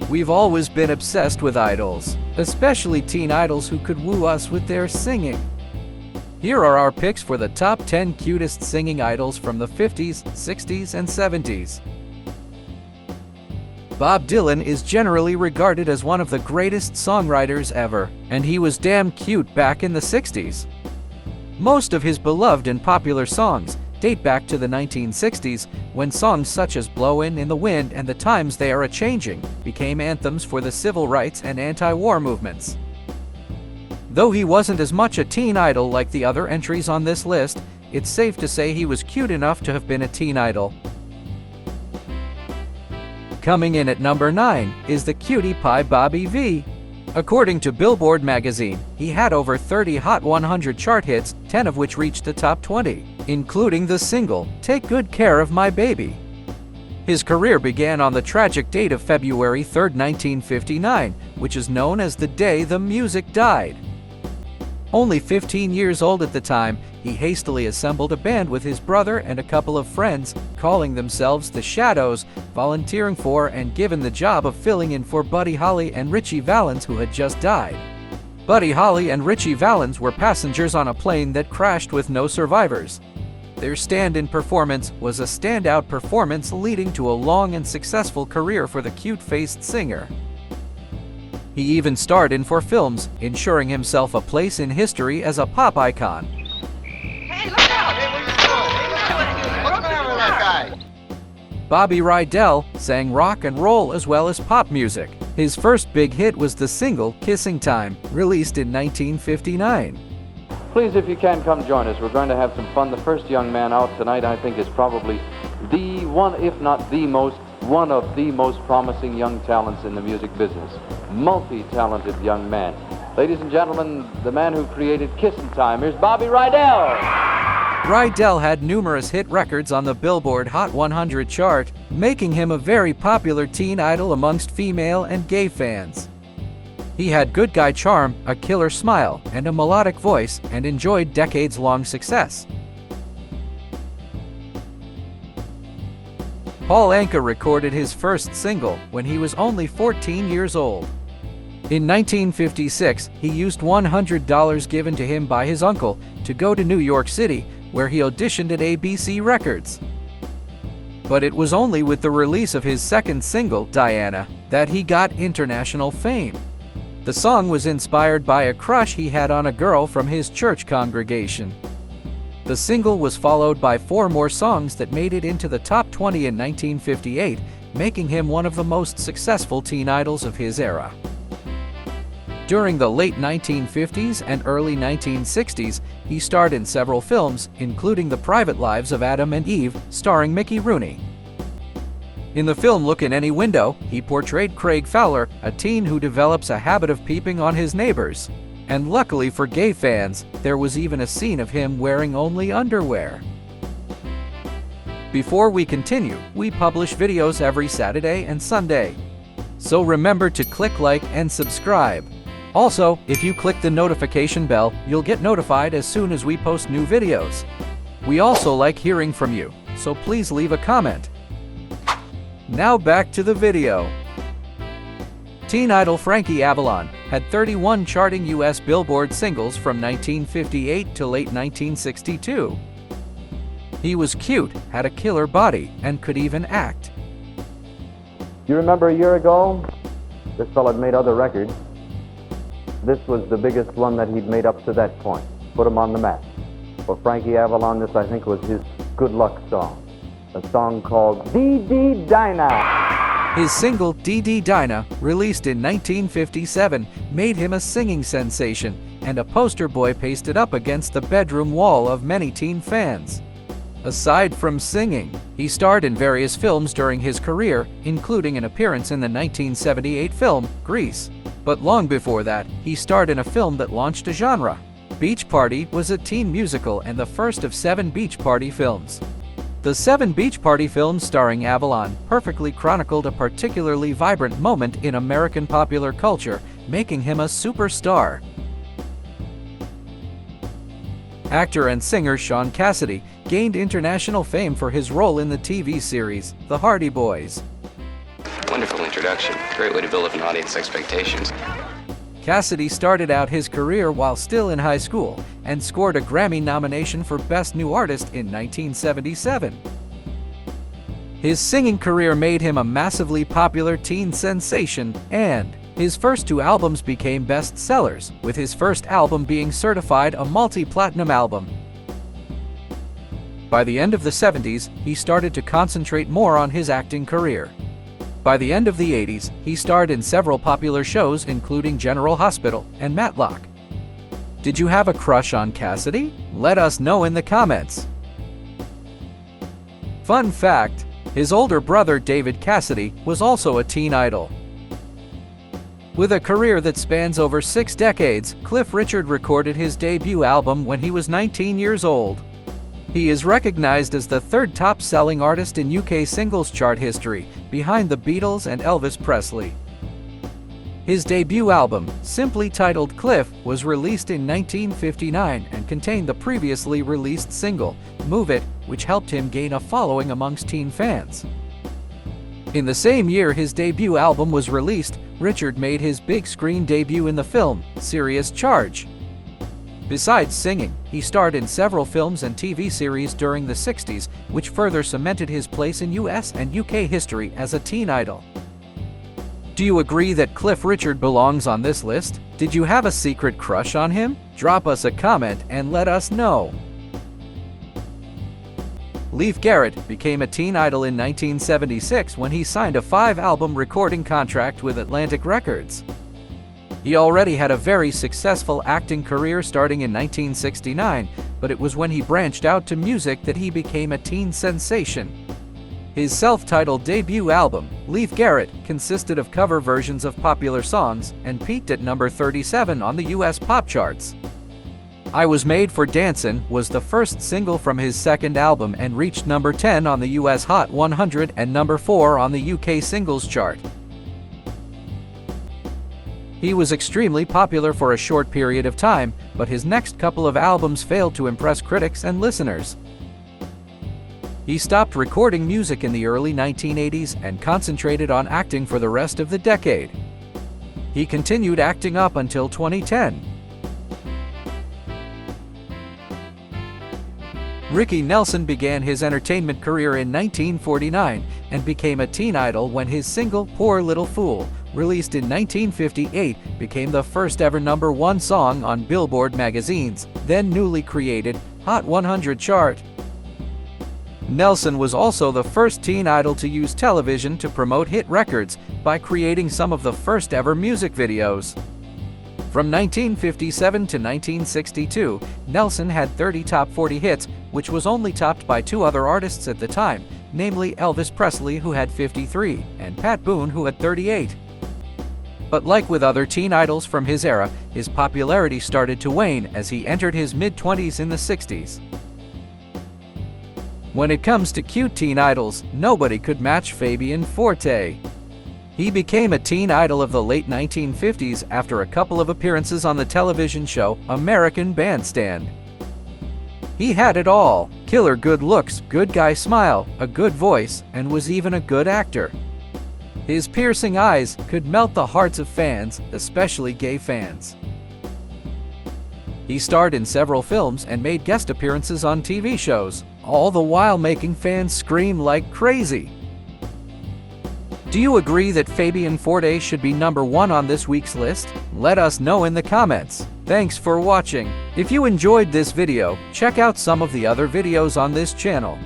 We've always been obsessed with idols, especially teen idols who could woo us with their singing. Here are our picks for the top 10 cutest singing idols from the 50s, 60s, and 70s. Bob Dylan is generally regarded as one of the greatest songwriters ever, and he was damn cute back in the 60s. Most of his beloved and popular songs date back to the 1960s, when songs such as Blowin' in the Wind and The Times They Are A-Changin' became anthems for the civil rights and anti-war movements. Though he wasn't as much a teen idol like the other entries on this list, it's safe to say he was cute enough to have been a teen idol. Coming in at number 9 is the cutie pie Bobby V. According to Billboard magazine, he had over 30 Hot 100 chart hits, 10 of which reached the top 20, including the single, Take Good Care of My Baby. His career began on the tragic date of February 3, 1959, which is known as the day the music died. Only 15 years old at the time, he hastily assembled a band with his brother and a couple of friends, calling themselves the Shadows, volunteering for and given the job of filling in for Buddy Holly and Ritchie Valens, who had just died. Buddy Holly and Ritchie Valens were passengers on a plane that crashed with no survivors. Their stand-in performance was a standout performance, leading to a long and successful career for the cute-faced singer. He even starred in 4 films, ensuring himself a place in history as a pop icon. Hey, look out! Hey, what are you doing? What's the matter with that guy? Bobby Rydell sang rock and roll as well as pop music. His first big hit was the single Kissing Time, released in 1959. Please, if you can, come join us. We're going to have some fun. The first young man out tonight, I think, is probably the one, if not the most, one of the most promising young talents in the music business. Multi-talented young man. Ladies and gentlemen, the man who created Kissin' Time, here's Bobby Rydell. Rydell had numerous hit records on the Billboard Hot 100 chart, making him a very popular teen idol amongst female and gay fans. He had good guy charm, a killer smile, and a melodic voice, and enjoyed decades-long success. Paul Anka recorded his first single when he was only 14 years old. In 1956, he used $100 given to him by his uncle to go to New York City, where he auditioned at ABC Records. But it was only with the release of his second single, Diana, that he got international fame. The song was inspired by a crush he had on a girl from his church congregation. The single was followed by 4 more songs that made it into the top 20 in 1958, making him one of the most successful teen idols of his era. During the late 1950s and early 1960s, he starred in several films, including The Private Lives of Adam and Eve, starring Mickey Rooney. In the film Look in Any Window, he portrayed Craig Fowler, a teen who develops a habit of peeping on his neighbors. And luckily for gay fans, there was even a scene of him wearing only underwear. Before we continue, we publish videos every Saturday and Sunday. So remember to click like and subscribe. Also, if you click the notification bell, you'll get notified as soon as we post new videos. We also like hearing from you, so please leave a comment. Now back to the video. Teen idol Frankie Avalon had 31 charting U.S. Billboard singles from 1958 to late 1962. He was cute, had a killer body, and could even act. You remember a year ago, this fellow had made other records. This was the biggest one that he'd made up to that point. Put him on the map. For Frankie Avalon, this I think was his good luck song. A song called D.D. Dinah. His single D.D. Dinah, released in 1957, made him a singing sensation, and a poster boy pasted up against the bedroom wall of many teen fans. Aside from singing, he starred in various films during his career, including an appearance in the 1978 film Grease. But long before that, he starred in a film that launched a genre. Beach Party was a teen musical and the first of 7 Beach Party films. The 7 Beach Party films starring Avalon perfectly chronicled a particularly vibrant moment in American popular culture, making him a superstar. Actor and singer Shaun Cassidy gained international fame for his role in the TV series The Hardy Boys. When wonderful introduction. Great way to build up an audience expectations. Cassidy started out his career while still in high school and scored a Grammy nomination for Best New Artist in 1977. His singing career made him a massively popular teen sensation, and his first two albums became bestsellers, with his first album being certified a multi-platinum album. By the end of the 70s, he started to concentrate more on his acting career. By the end of the 80s, he starred in several popular shows including General Hospital and Matlock. Did you have a crush on Cassidy? Let us know in the comments. Fun fact: his older brother David Cassidy was also a teen idol. With a career that spans over 6 decades, Cliff Richard recorded his debut album when he was 19 years old. He is recognized as the third top-selling artist in UK singles chart history, behind the Beatles and Elvis Presley. His debut album, simply titled Cliff, was released in 1959 and contained the previously released single, Move It, which helped him gain a following amongst teen fans. In the same year his debut album was released, Richard made his big screen debut in the film, Serious Charge. Besides singing, he starred in several films and TV series during the 60s, which further cemented his place in US and UK history as a teen idol. Do you agree that Cliff Richard belongs on this list? Did you have a secret crush on him? Drop us a comment and let us know. Leif Garrett became a teen idol in 1976 when he signed a 5-album recording contract with Atlantic Records. He already had a very successful acting career starting in 1969, but it was when he branched out to music that he became a teen sensation. His self-titled debut album, Leif Garrett, consisted of cover versions of popular songs and peaked at number 37 on the US pop charts. I Was Made for Dancin' was the first single from his second album and reached number 10 on the US Hot 100 and number 4 on the UK singles chart. He was extremely popular for a short period of time, but his next couple of albums failed to impress critics and listeners. He stopped recording music in the early 1980s and concentrated on acting for the rest of the decade. He continued acting up until 2010. Ricky Nelson began his entertainment career in 1949 and became a teen idol when his single Poor Little Fool, released in 1958, became the first ever #1 song on Billboard magazine's then newly created Hot 100 chart. Nelson was also the first teen idol to use television to promote hit records by creating some of the first ever music videos. From 1957 to 1962, Nelson had 30 top 40 hits, which was only topped by 2 other artists at the time, namely Elvis Presley, who had 53, and Pat Boone, who had 38. But like with other teen idols from his era, his popularity started to wane as he entered his mid-20s in the 60s. When it comes to cute teen idols, nobody could match Fabian Forte. He became a teen idol of the late 1950s after a couple of appearances on the television show American Bandstand. He had it all: killer good looks, good guy smile, a good voice, and was even a good actor. His piercing eyes could melt the hearts of fans, especially gay fans. He starred in several films and made guest appearances on TV shows, all the while making fans scream like crazy. Do you agree that Fabian Forte should be #1 on this week's list? Let us know in the comments. Thanks for watching. If you enjoyed this video, check out some of the other videos on this channel.